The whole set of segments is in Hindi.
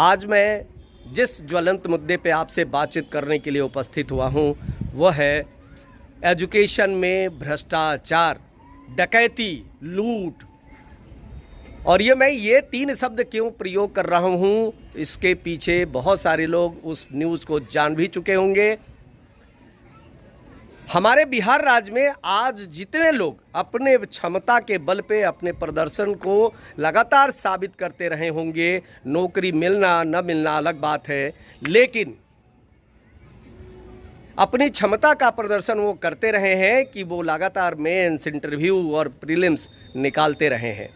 आज मैं जिस ज्वलंत मुद्दे पे आपसे बातचीत करने के लिए उपस्थित हुआ हूँ वह है एजुकेशन में भ्रष्टाचार, डकैती, लूट। और मैं ये 3 शब्द क्यों प्रयोग कर रहा हूँ, इसके पीछे बहुत सारे लोग उस न्यूज़ को जान भी चुके होंगे। हमारे बिहार राज्य में आज जितने लोग अपने क्षमता के बल पे अपने प्रदर्शन को लगातार साबित करते रहे होंगे, नौकरी मिलना न मिलना अलग बात है, लेकिन अपनी क्षमता का प्रदर्शन वो करते रहे हैं कि वो लगातार मेंस, इंटरव्यू और प्रीलिम्स निकालते रहे हैं।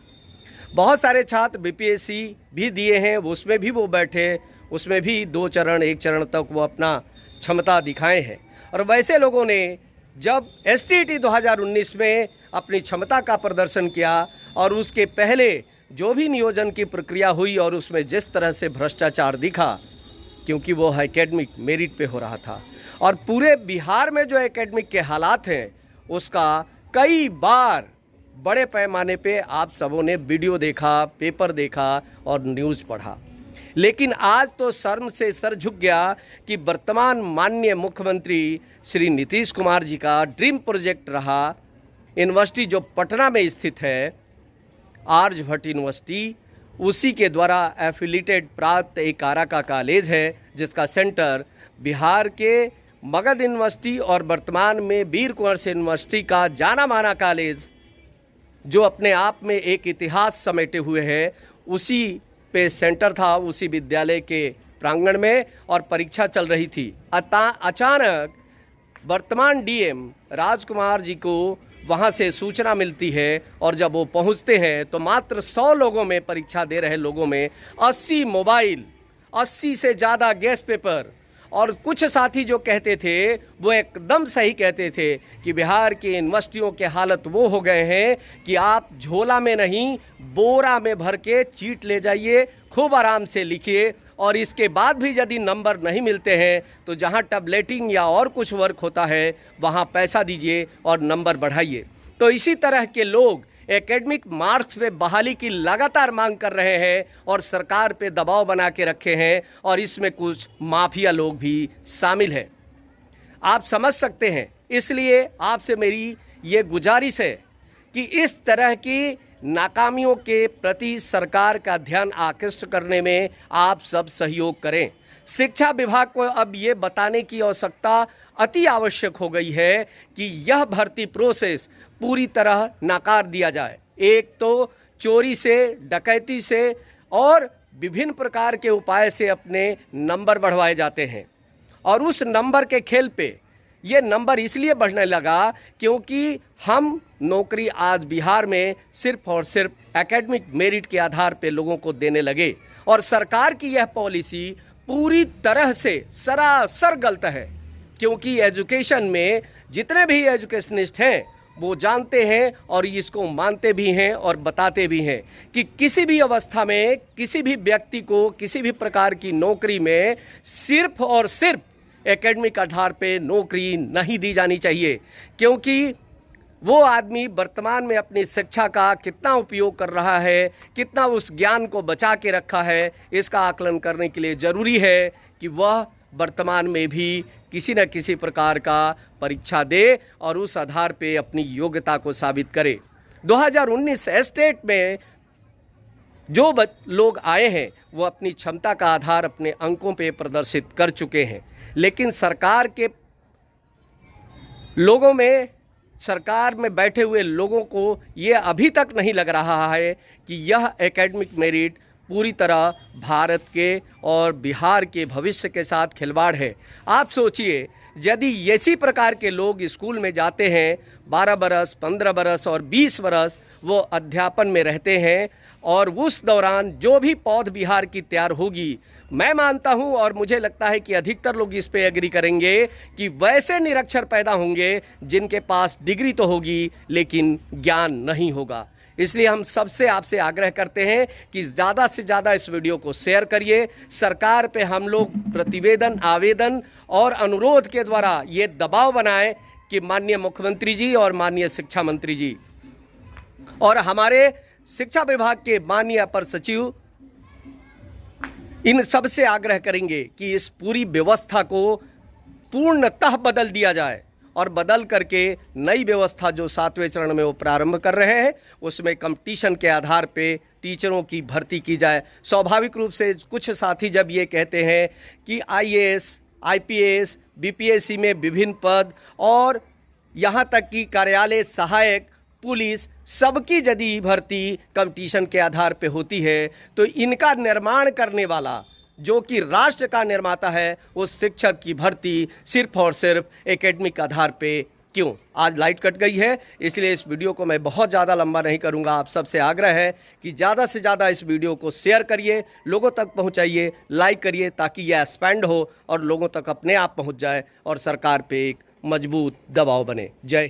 बहुत सारे छात्र बीपीएससी भी दिए हैं, उसमें भी वो बैठे, उसमें भी 2 चरण 1 चरण तक वो अपना क्षमता दिखाए हैं। और वैसे लोगों ने जब एसटीईटी 2019 में अपनी क्षमता का प्रदर्शन किया और उसके पहले जो भी नियोजन की प्रक्रिया हुई और उसमें जिस तरह से भ्रष्टाचार दिखा, क्योंकि वो एकेडमिक मेरिट पे हो रहा था, और पूरे बिहार में जो एकेडमिक के हालात हैं उसका कई बार बड़े पैमाने पे आप सबों ने वीडियो देखा, पेपर देखा और न्यूज़ पढ़ा। लेकिन आज तो शर्म से सर झुक गया कि वर्तमान माननीय मुख्यमंत्री श्री नीतीश कुमार जी का ड्रीम प्रोजेक्ट रहा यूनिवर्सिटी जो पटना में स्थित है, आर्यभट्ट यूनिवर्सिटी, उसी के द्वारा एफिलिएटेड प्राप्त एक आरा का कॉलेज है जिसका सेंटर बिहार के मगध यूनिवर्सिटी और वर्तमान में वीर कुंवर सिंह यूनिवर्सिटी का जाना माना कॉलेज जो अपने आप में एक इतिहास समेटे हुए है, उसी पे सेंटर था, उसी विद्यालय के प्रांगण में, और परीक्षा चल रही थी। अचानक वर्तमान डीएम राजकुमार जी को वहाँ से सूचना मिलती है और जब वो पहुँचते हैं तो मात्र 100 लोगों में, परीक्षा दे रहे लोगों में 80 मोबाइल, 80 से ज़्यादा गैस पेपर, और कुछ साथी जो कहते थे वो एकदम सही कहते थे कि बिहार की यूनिवर्सिटियों के हालत वो हो गए हैं कि आप झोला में नहीं बोरा में भर के चीट ले जाइए, खूब आराम से लिखिए, और इसके बाद भी यदि नंबर नहीं मिलते हैं तो जहां टैबलेटिंग या और कुछ वर्क होता है वहां पैसा दीजिए और नंबर बढ़ाइए। तो इसी तरह के लोग एकेडमिक मार्क्स पे बहाली की लगातार मांग कर रहे हैं और सरकार पे दबाव बना के रखे हैं, और इसमें कुछ माफिया लोग भी शामिल हैं। आप समझ सकते हैं, इसलिए आपसे मेरी ये गुजारिश है कि इस तरह की नाकामियों के प्रति सरकार का ध्यान आकृष्ट करने में आप सब सहयोग करें। शिक्षा विभाग को अब ये बताने की आवश्यकता अति आवश्यक हो गई है कि यह भर्ती प्रोसेस पूरी तरह नाकार दिया जाए। एक तो चोरी से, डकैती से और विभिन्न प्रकार के उपाय से अपने नंबर बढ़वाए जाते हैं, और उस नंबर के खेल पे ये नंबर इसलिए बढ़ने लगा क्योंकि हम नौकरी आज बिहार में सिर्फ और सिर्फ एकेडमिक मेरिट के आधार पे लोगों को देने लगे, और सरकार की यह पॉलिसी पूरी तरह से सरासर गलत है। क्योंकि एजुकेशन में जितने भी एजुकेशनिस्ट हैं वो जानते हैं और इसको मानते भी हैं और बताते भी हैं कि किसी भी अवस्था में किसी भी व्यक्ति को किसी भी प्रकार की नौकरी में सिर्फ और सिर्फ एकेडमिक आधार पे नौकरी नहीं दी जानी चाहिए, क्योंकि वो आदमी वर्तमान में अपनी शिक्षा का कितना उपयोग कर रहा है, कितना उस ज्ञान को बचा के रखा है, इसका आकलन करने के लिए ज़रूरी है कि वह वर्तमान में भी किसी न किसी प्रकार का परीक्षा दे और उस आधार पे अपनी योग्यता को साबित करे। 2019 स्टेट में जो लोग आए हैं वो अपनी क्षमता का आधार अपने अंकों पे प्रदर्शित कर चुके हैं, लेकिन सरकार के लोगों में, सरकार में बैठे हुए लोगों को ये अभी तक नहीं लग रहा है कि यह एकेडमिक मेरिट पूरी तरह भारत के और बिहार के भविष्य के साथ खिलवाड़ है। आप सोचिए, यदि इसी प्रकार के लोग स्कूल में जाते हैं, 12 बरस, 15 बरस और 20 बरस वो अध्यापन में रहते हैं, और उस दौरान जो भी पौध बिहार की तैयार होगी, मैं मानता हूं और मुझे लगता है कि अधिकतर लोग इस पे एग्री करेंगे कि वैसे निरक्षर पैदा होंगे जिनके पास डिग्री तो होगी लेकिन ज्ञान नहीं होगा। इसलिए हम सबसे आपसे आग्रह करते हैं कि ज़्यादा से ज़्यादा इस वीडियो को शेयर करिए। सरकार पे हम लोग प्रतिवेदन, आवेदन और अनुरोध के द्वारा ये दबाव बनाएं कि माननीय मुख्यमंत्री जी और माननीय शिक्षा मंत्री जी और हमारे शिक्षा विभाग के माननीय अपर सचिव इन सब से आग्रह करेंगे कि इस पूरी व्यवस्था को पूर्णतः बदल दिया जाए और बदल करके नई व्यवस्था जो 7वें चरण में वो प्रारंभ कर रहे हैं उसमें कंपटीशन के आधार पे टीचरों की भर्ती की जाए। स्वाभाविक रूप से कुछ साथी जब ये कहते हैं कि आईएएस, आईपीएस, बीपीएससी में विभिन्न पद और यहाँ तक कि कार्यालय सहायक, पुलिस, सबकी यदि भर्ती कंपटीशन के आधार पे होती है तो इनका निर्माण करने वाला जो कि राष्ट्र का निर्माता है उस शिक्षक की भर्ती सिर्फ और सिर्फ एकेडमिक आधार पे क्यों। आज लाइट कट गई है इसलिए इस वीडियो को मैं बहुत ज़्यादा लंबा नहीं करूंगा। आप सबसे आग्रह है कि ज़्यादा से ज़्यादा इस वीडियो को शेयर करिए, लोगों तक पहुंचाइए, लाइक करिए ताकि यह एक्सपैंड हो और लोगों तक अपने आप पहुंच जाए और सरकार पे एक मजबूत दबाव बने। जय